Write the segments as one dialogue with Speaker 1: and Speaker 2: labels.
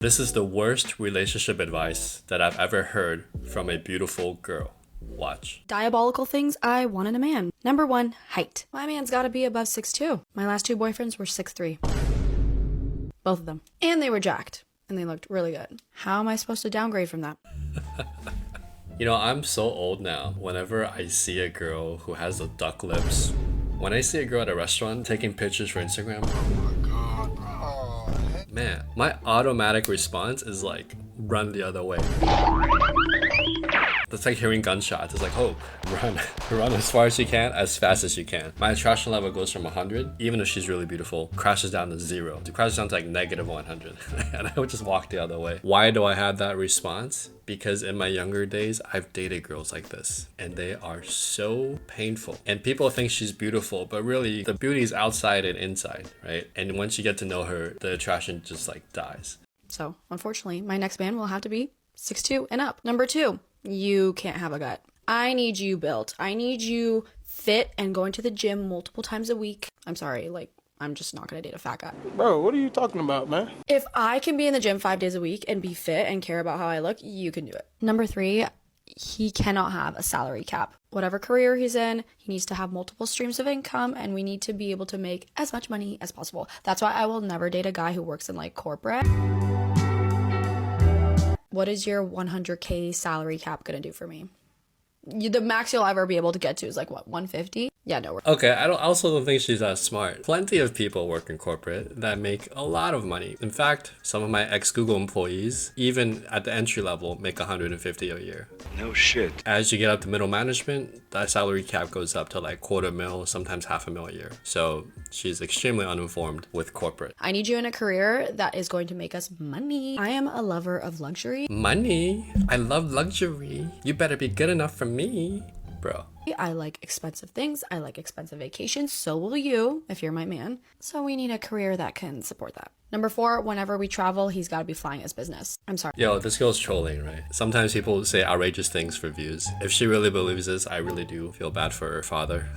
Speaker 1: This is the worst relationship advice that I've ever heard from a beautiful girl. Watch.
Speaker 2: Diabolical things I want in a man. Number 1, height. My man's gotta be above 6'2". My last 2 boyfriends were 6'3". Both of them. And they were jacked. And they looked really good. How am I supposed to downgrade from that?
Speaker 1: You know, I'm so old now. Whenever I see a girl who has the duck lips, when I see a girl at a restaurant taking pictures for Instagram, man, my automatic response is like, run the other way. That's like hearing gunshots. It's like, oh, run. Run as far as you can, as fast as you can. My attraction level goes from 100, even if she's really beautiful, crashes down to 0. It crashes down to like negative 100. And I would just walk the other way. Why do I have that response? Because in my younger days, I've dated girls like this. And they are so painful. And people think she's beautiful, but really the beauty is outside and inside, right? And once you get to know her, the attraction just like dies.
Speaker 2: So, unfortunately, my next man will have to be 6'2" and up. Number 2. You can't have a gut. I need you built. I need you fit and going to the gym multiple times a week. I'm sorry, I'm just not gonna date a fat guy.
Speaker 3: Bro, what are you talking about, man?
Speaker 2: If I can be in the gym 5 days a week and be fit and care about how I look, you can do it. Number 3, he cannot have a salary cap. Whatever career he's in, he needs to have multiple streams of income, and we need to be able to make as much money as possible. That's why I will never date a guy who works in corporate. What is your 100K salary cap gonna do for me? The max you'll ever be able to get to is what, 150? Yeah, no.
Speaker 1: Okay, I also don't think she's that smart. Plenty of people work in corporate that make a lot of money. In fact, some of my ex-Google employees, even at the entry level, make 150 a year.
Speaker 4: No shit.
Speaker 1: As you get up to middle management, that salary cap goes up to $250,000, sometimes $500,000 a year. So she's extremely uninformed with corporate.
Speaker 2: I need you in a career that is going to make us money. I am a lover of luxury.
Speaker 1: Money? I love luxury. You better be good enough for me, bro.
Speaker 2: I like expensive things. I like expensive vacations. So will you, if you're my man. So we need a career that can support that. Number 4, whenever we travel, he's got to be flying his business. I'm sorry.
Speaker 1: Yo, this girl's trolling, right? Sometimes people say outrageous things for views. If she really believes this, I really do feel bad for her father.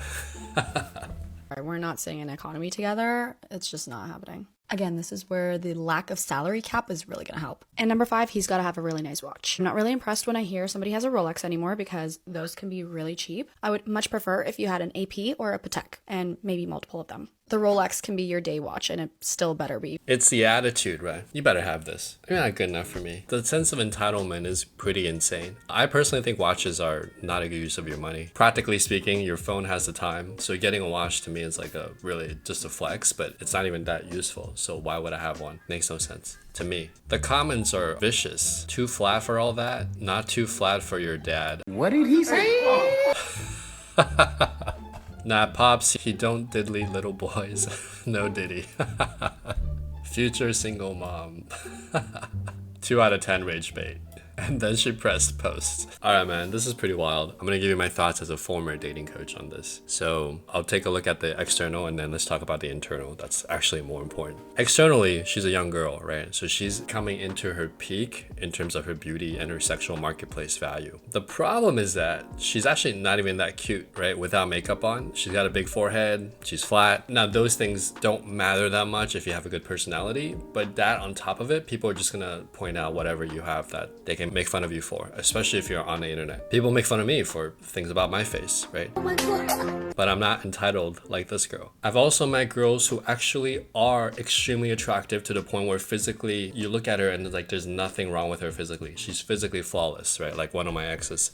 Speaker 2: We're not staying in economy together. It's just not happening. Again, this is where the lack of salary cap is really going to help. And number 5, he's got to have a really nice watch. I'm not really impressed when I hear somebody has a Rolex anymore because those can be really cheap. I would much prefer if you had an AP or a Patek and maybe multiple of them. The Rolex can be your day watch and it still better be.
Speaker 1: It's the attitude, right? You better have this. You're not good enough for me. The sense of entitlement is pretty insane. I personally think watches are not a good use of your money. Practically speaking, your phone has the time. So getting a watch to me is really just a flex, but it's not even that useful. So why would I have one? Makes no sense to me. The comments are vicious. Too flat for all that, not too flat for your dad.
Speaker 3: What did he say?
Speaker 1: Nah, Pops, he don't diddly little boys. No diddy. Future single mom. 2 out of 10 rage bait. And then she pressed post. Alright, man, this is pretty wild. I'm gonna give you my thoughts as a former dating coach on this. So I'll take a look at the external and then let's talk about the internal. That's actually more important. Externally, she's a young girl, right? So she's coming into her peak in terms of her beauty and her sexual marketplace value. The problem is that she's actually not even that cute, right? Without makeup on. She's got a big forehead. She's flat. Now, those things don't matter that much if you have a good personality, but that on top of it, people are just gonna point out whatever you have that they can make fun of you for, especially if you're on the internet. People make fun of me for things about my face, right? Oh my God. But I'm not entitled like this girl. I've also met girls who actually are extremely attractive to the point where physically you look at her and there's nothing wrong with her physically. She's physically flawless, right? Like one of my exes.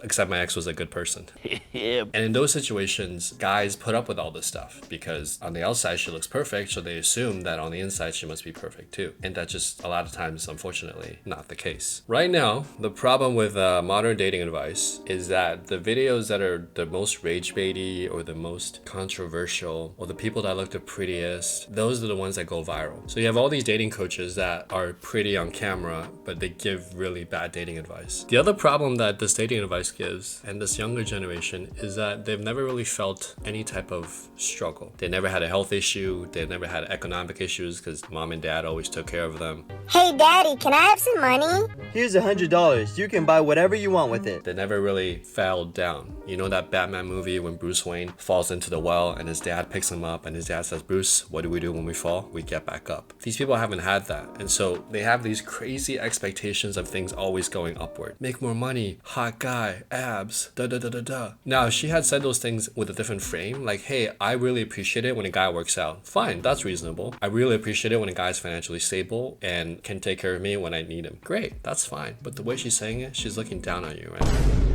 Speaker 1: Except my ex was a good person. And in those situations, guys put up with all this stuff because on the outside she looks perfect, so they assume that on the inside she must be perfect too. And that's just a lot of times, unfortunately, not the case. Right now, the problem with modern dating advice is that the videos that are the most rage baity or the most controversial or the people that look the prettiest, those are the ones that go viral. So you have all these dating coaches that are pretty on camera, but they give really bad dating advice. The other problem that this dating advice gives, and this younger generation, is that they've never really felt any type of struggle. They never had a health issue, they never had economic issues because mom and dad always took care of them.
Speaker 4: Hey daddy, can I have some money?
Speaker 5: Here's $100. You can buy whatever you want with it.
Speaker 1: They never really fell down. You know that Batman movie when Bruce Wayne falls into the well and his dad picks him up and his dad says, Bruce, what do we do when we fall? We get back up. These people haven't had that. And so they have these crazy expectations of things always going upward. Make more money, hot guy, abs, da da da da da. Now, if she had said those things with a different frame, like, hey, I really appreciate it when a guy works out. Fine, that's reasonable. I really appreciate it when a guy's financially stable and can take care of me when I need him. Great, that's fine. But the way she's saying it, she's looking down on you, right?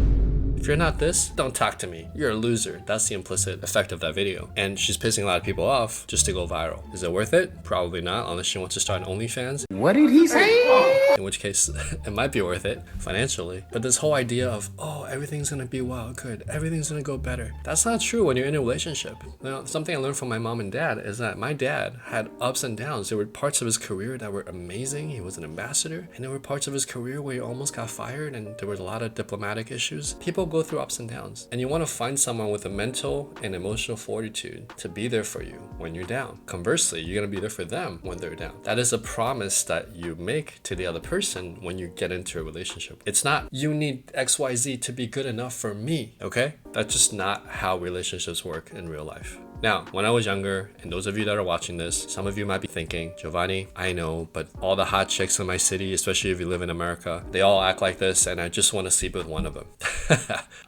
Speaker 1: If you're not this, don't talk to me. You're a loser. That's the implicit effect of that video. And she's pissing a lot of people off just to go viral. Is it worth it? Probably not, unless she wants to start an OnlyFans.
Speaker 3: What did he say?
Speaker 1: In which case, it might be worth it financially. But this whole idea of, oh, everything's gonna be well, good, everything's gonna go better. That's not true when you're in a relationship. Now, something I learned from my mom and dad is that my dad had ups and downs. There were parts of his career that were amazing. He was an ambassador. And there were parts of his career where he almost got fired and there was a lot of diplomatic issues. People go through ups and downs. And you want to find someone with a mental and emotional fortitude to be there for you when you're down. Conversely, you're going to be there for them when they're down. That is a promise that you make to the other person when you get into a relationship. It's not, you need XYZ to be good enough for me, okay? That's just not how relationships work in real life. Now, when I was younger, and those of you that are watching this, some of you might be thinking, Giovanni, I know, but all the hot chicks in my city, especially if you live in America, they all act like this, and I just want to sleep with one of them.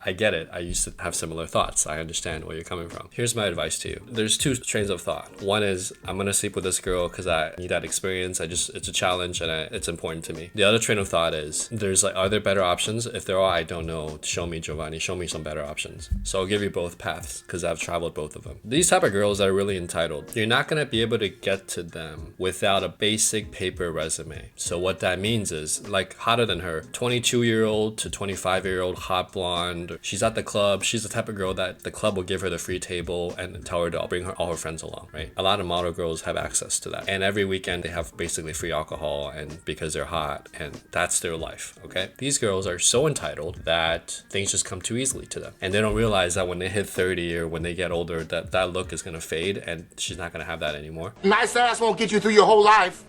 Speaker 1: I get it. I used to have similar thoughts. I understand where you're coming from. Here's my advice to you. There's two trains of thought. One is, I'm going to sleep with this girl because I need that experience. It's a challenge and it's important to me. The other train of thought is, there's like, are there better options? If there are, I don't know. Show me, Giovanni. Show me some better options. So I'll give you both paths because I've traveled both of them. These type of girls that are really entitled, you're not going to be able to get to them without a basic paper resume. So what that means is, like, hotter than her, 22-year-old to 25-year-old hot blonde. She's at the club. She's the type of girl that the club will give her the free table and tell her to bring all her friends along, right? A lot of model girls have access to that. And every weekend they have basically free alcohol and because they're hot and that's their life, okay? These girls are so entitled that things just come too easily to them. And they don't realize that when they hit 30 or when they get older, that look is going to fade and she's not going to have that anymore.
Speaker 6: Nice ass won't get you through your whole life.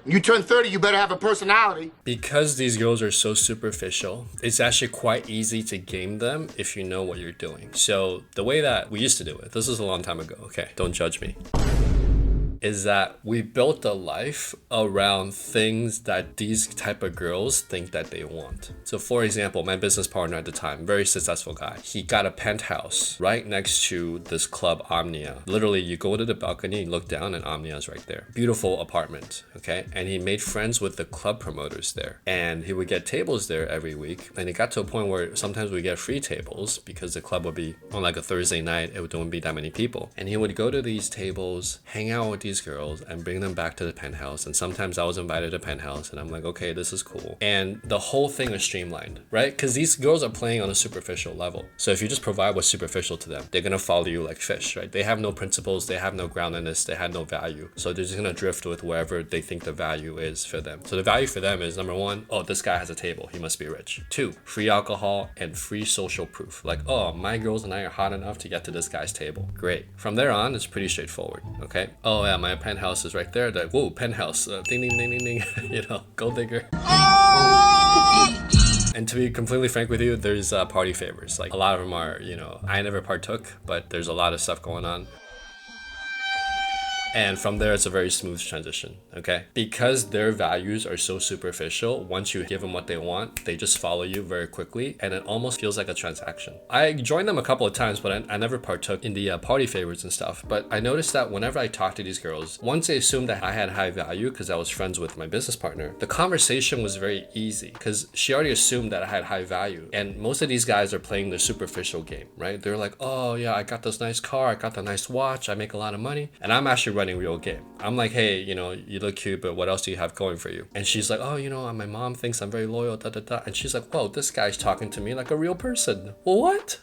Speaker 6: You turn 30, you better have a personality.
Speaker 1: Because these girls are so superficial, it's actually quite easy to game them if you know what you're doing. So the way that we used to do it, this is a long time ago, okay, don't judge me, is that we built a life around things that these type of girls think that they want. So for example, my business partner at the time, very successful guy, he got a penthouse right next to this club Omnia. Literally, you go to the balcony, you look down and Omnia's right there. Beautiful apartment, okay? And he made friends with the club promoters there. And he would get tables there every week. And it got to a point where sometimes we get free tables because the club would be on like a Thursday night, it wouldn't be that many people. And he would go to these tables, hang out with these girls and bring them back to the penthouse. And sometimes I was invited to penthouse and I'm like, okay, this is cool. And the whole thing is streamlined, right? Because these girls are playing on a superficial level. So if you just provide what's superficial to them, they're gonna follow you like fish, right? They have no principles, they have no groundedness, they have no value. So they're just gonna drift with wherever they think the value is for them. So the value for them is, number one, oh, this guy has a table, he must be rich. Two, free alcohol and free social proof. Like, oh, my girls and I are hot enough to get to this guy's table. Great. From there on, it's pretty straightforward, okay? Oh yeah, my penthouse is right there. Like, whoa, penthouse, ding, ding, ding, ding, ding. You know, gold digger. And to be completely frank with you, there's party favors. Like, a lot of them are, you know, I never partook, but there's a lot of stuff going on. And from there, it's a very smooth transition, okay? Because their values are so superficial, once you give them what they want, they just follow you very quickly, and it almost feels like a transaction. I joined them a couple of times, but I never partook in the party favors and stuff. But I noticed that whenever I talked to these girls, once they assumed that I had high value because I was friends with my business partner, the conversation was very easy because she already assumed that I had high value. And most of these guys are playing the superficial game, right? They're like, oh yeah, I got this nice car, I got the nice watch, I make a lot of money. And I'm actually running real game. I'm like, hey, you know, you look cute, but what else do you have going for you? And she's like, oh, you know, my mom thinks I'm very loyal, da da da. And she's like, whoa, this guy's talking to me like a real person. What?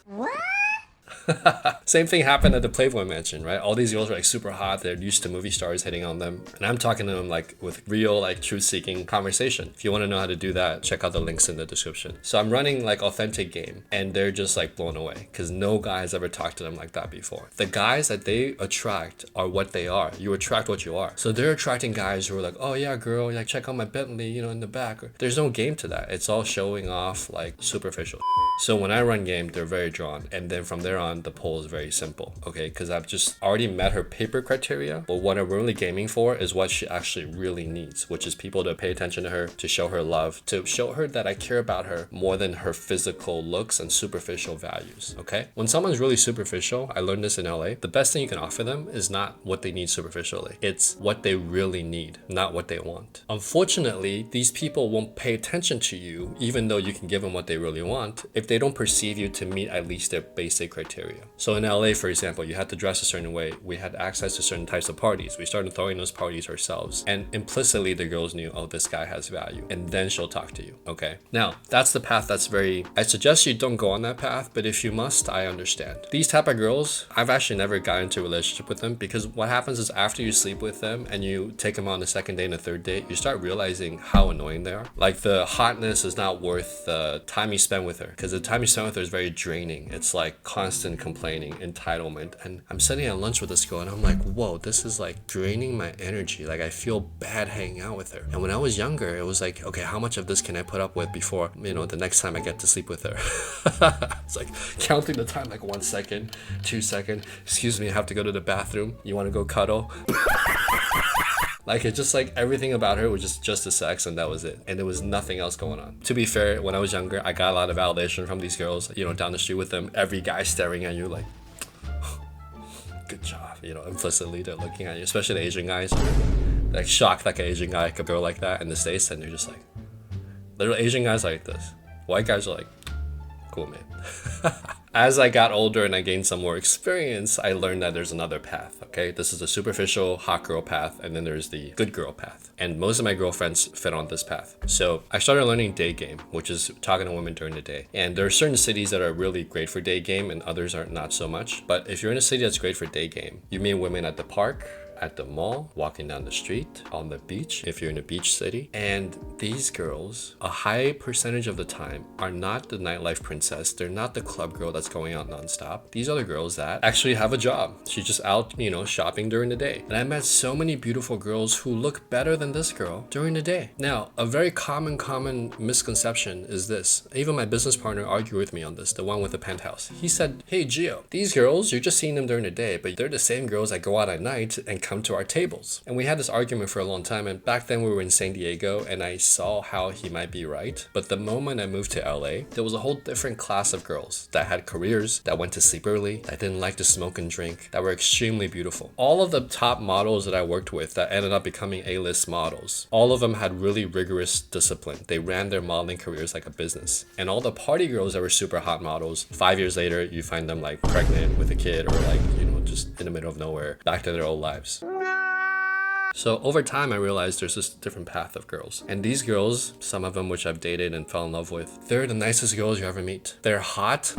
Speaker 1: Same thing happened at the Playboy Mansion, right? All these girls are like super hot. They're used to movie stars hitting on them. And I'm talking to them like with real like truth-seeking conversation. If you want to know how to do that, check out the links in the description. So I'm running like authentic game and they're just like blown away because no guy has ever talked to them like that before. The guys that they attract are what they are. You attract what you are. So they're attracting guys who are like, oh yeah, girl, like check out my Bentley, you know, in the back. There's no game to that. It's all showing off like superficial. So when I run game, they're very drawn. And then from there on, the poll is very simple, okay? Because I've just already met her paper criteria. But what I'm really gaming for is what she actually really needs, which is people to pay attention to her, to show her love, to show her that I care about her more than her physical looks and superficial values, okay? When someone's really superficial, I learned this in LA, the best thing you can offer them is not what they need superficially. It's what they really need, not what they want. Unfortunately, these people won't pay attention to you, even though you can give them what they really want, if they don't perceive you to meet at least their basic criteria. So in LA, for example, you had to dress a certain way. We had access to certain types of parties. We started throwing those parties ourselves. And implicitly, the girls knew, oh, this guy has value. And then she'll talk to you, okay? Now, that's the path that's very... I suggest you don't go on that path, but if you must, I understand. These type of girls, I've actually never got into a relationship with them because what happens is after you sleep with them and you take them on the second date and the third date, you start realizing how annoying they are. Like the hotness is not worth the time you spend with her because the time you spend with her is very draining. It's like constant complaining, entitlement. And I'm sitting at lunch with this girl and I'm like, whoa, this is like draining my energy. Like I feel bad hanging out with her. And when I was younger, it was like, okay, how much of this can I put up with before, you know, the next time I get to sleep with her? It's like counting the time, like 1 second, 2 seconds. Excuse me, I have to go to the bathroom. You want to go cuddle? Like it's just like everything about her was just the sex and that was it. And there was nothing else going on. To be fair, when I was younger, I got a lot of validation from these girls, you know, down the street with them. Every guy staring at you like, good job, you know, implicitly they're looking at you, especially the Asian guys. Like shocked like an Asian guy, like a girl like that in the States, and they're just like, little Asian guys are like this. White guys are like, cool, man. As I got older and I gained some more experience, I learned that there's another path, okay? This is the superficial hot girl path, and then there's the good girl path. And most of my girlfriends fit on this path. So I started learning day game, which is talking to women during the day. And there are certain cities that are really great for day game and others are not so much. But if you're in a city that's great for day game, you meet women at the park, at the mall, walking down the street, on the beach, if you're in a beach city. And these girls, a high percentage of the time, are not the nightlife princess. They're not the club girl that's going out nonstop. These are the girls that actually have a job. She's just out, you know, shopping during the day. And I met so many beautiful girls who look better than this girl during the day. Now, a very common misconception is this. Even my business partner argued with me on this, the one with the penthouse. He said, hey, Gio, these girls, you're just seeing them during the day, but they're the same girls that go out at night and come to our tables. And we had this argument for a long time, and back then we were in San Diego and I saw how he might be right. But the moment I moved to LA, there was a whole different class of girls that had careers, that went to sleep early, that didn't like to smoke and drink, that were extremely beautiful. All of the top models that I worked with that ended up becoming A-list models, all of them had really rigorous discipline. They ran their modeling careers like a business. And all the party girls that were super hot models, 5 years later, you find them like pregnant with a kid or like, you know, just in the middle of nowhere, back to their old lives. So over time, I realized there's this different path of girls. And these girls, some of them which I've dated and fell in love with, they're the nicest girls you ever meet. They're hot,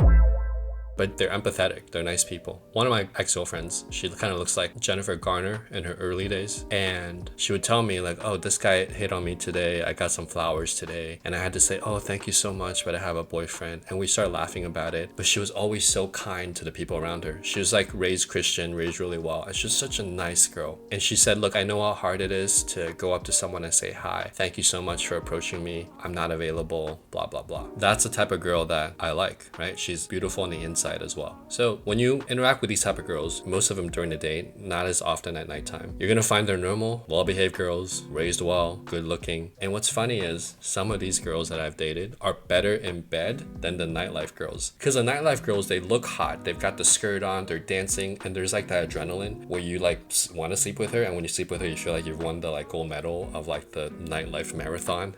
Speaker 1: but they're empathetic. They're nice people. One of my ex-girlfriends, she kind of looks like Jennifer Garner in her early days. And she would tell me like, oh, this guy hit on me today. I got some flowers today. And I had to say, oh, thank you so much, but I have a boyfriend. And we started laughing about it. But she was always so kind to the people around her. She was like raised Christian, raised really well. And she's such a nice girl. And she said, look, I know how hard it is to go up to someone and say hi. Thank you so much for approaching me. I'm not available, blah, blah, blah. That's the type of girl that I like, right? She's beautiful on the inside as well. So when you interact with these type of girls, most of them during the day, not as often at nighttime, you're gonna find they're normal, well-behaved girls, raised well, good looking. And what's funny is some of these girls that I've dated are better in bed than the nightlife girls. Because the nightlife girls, they look hot, they've got the skirt on, they're dancing, and there's like that adrenaline where you like want to sleep with her, and when you sleep with her, you feel like you've won the like gold medal of like the nightlife marathon.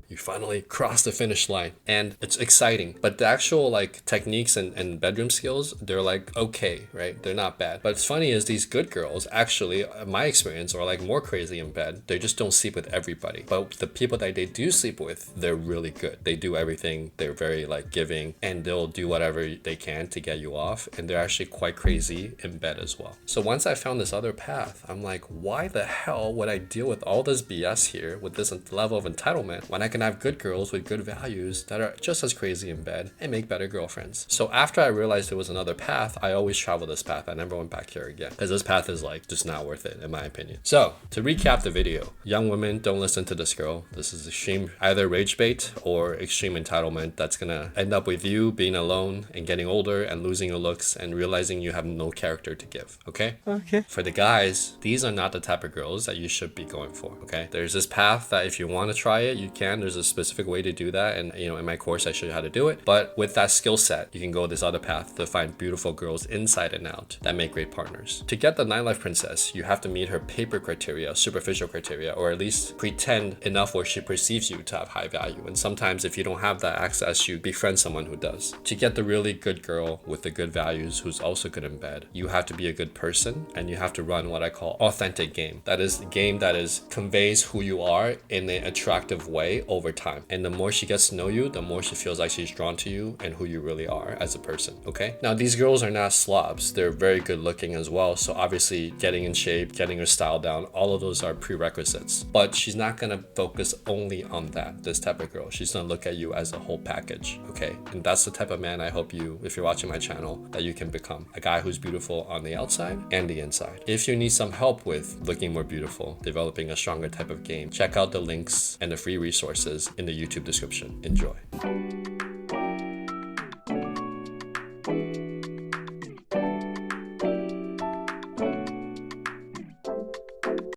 Speaker 1: You finally cross the finish line, and it's exciting. But the actual like techniques and bedroom skills, they're like okay, right? They're not bad. But what's funny is these good girls actually, in my experience, are like more crazy in bed. They just don't sleep with everybody. But the people that they do sleep with, they're really good. They do everything. They're very like giving, and they'll do whatever they can to get you off. And they're actually quite crazy in bed as well. So once I found this other path, I'm like, why the hell would I deal with all this BS here with this level of entitlement when I can have good girls with good values that are just as crazy in bed and make better girlfriends? So after I realized there was another path, I always travel this path. I never went back here again because this path is like just not worth it in my opinion. So to recap the video, young women, don't listen to this girl. This is extreme either rage bait or extreme entitlement that's gonna end up with you being alone and getting older and losing your looks and realizing you have no character to give. Okay?
Speaker 5: Okay.
Speaker 1: For the guys, these are not the type of girls that you should be going for. Okay? There's this path that if you want to try it, you can. There's a specific way to do that, and in my course I show you how to do it. But with that skill set, you can go this other path to find beautiful girls inside and out that make great partners. To get the nightlife princess, you have to meet her paper criteria, superficial criteria, or at least pretend enough where she perceives you to have high value. And sometimes if you don't have that access, you befriend someone who does. To get the really good girl with the good values who's also good in bed, you have to be a good person, and you have to run what I call authentic game. That is a game that is conveys who you are in an attractive way over time. And the more she gets to know you, the more she feels like she's drawn to you and who you really are as a person. Okay? Now these girls are not slobs. They're very good looking as well. So obviously getting in shape, getting her style down, all of those are prerequisites. But she's not gonna focus only on that, this type of girl. She's gonna look at you as a whole package. Okay? And that's the type of man I hope you, if you're watching my channel, that you can become. A guy who's beautiful on the outside and the inside. If you need some help with looking more beautiful, developing a stronger type of game, check out the links and the free resources in the YouTube description. Enjoy.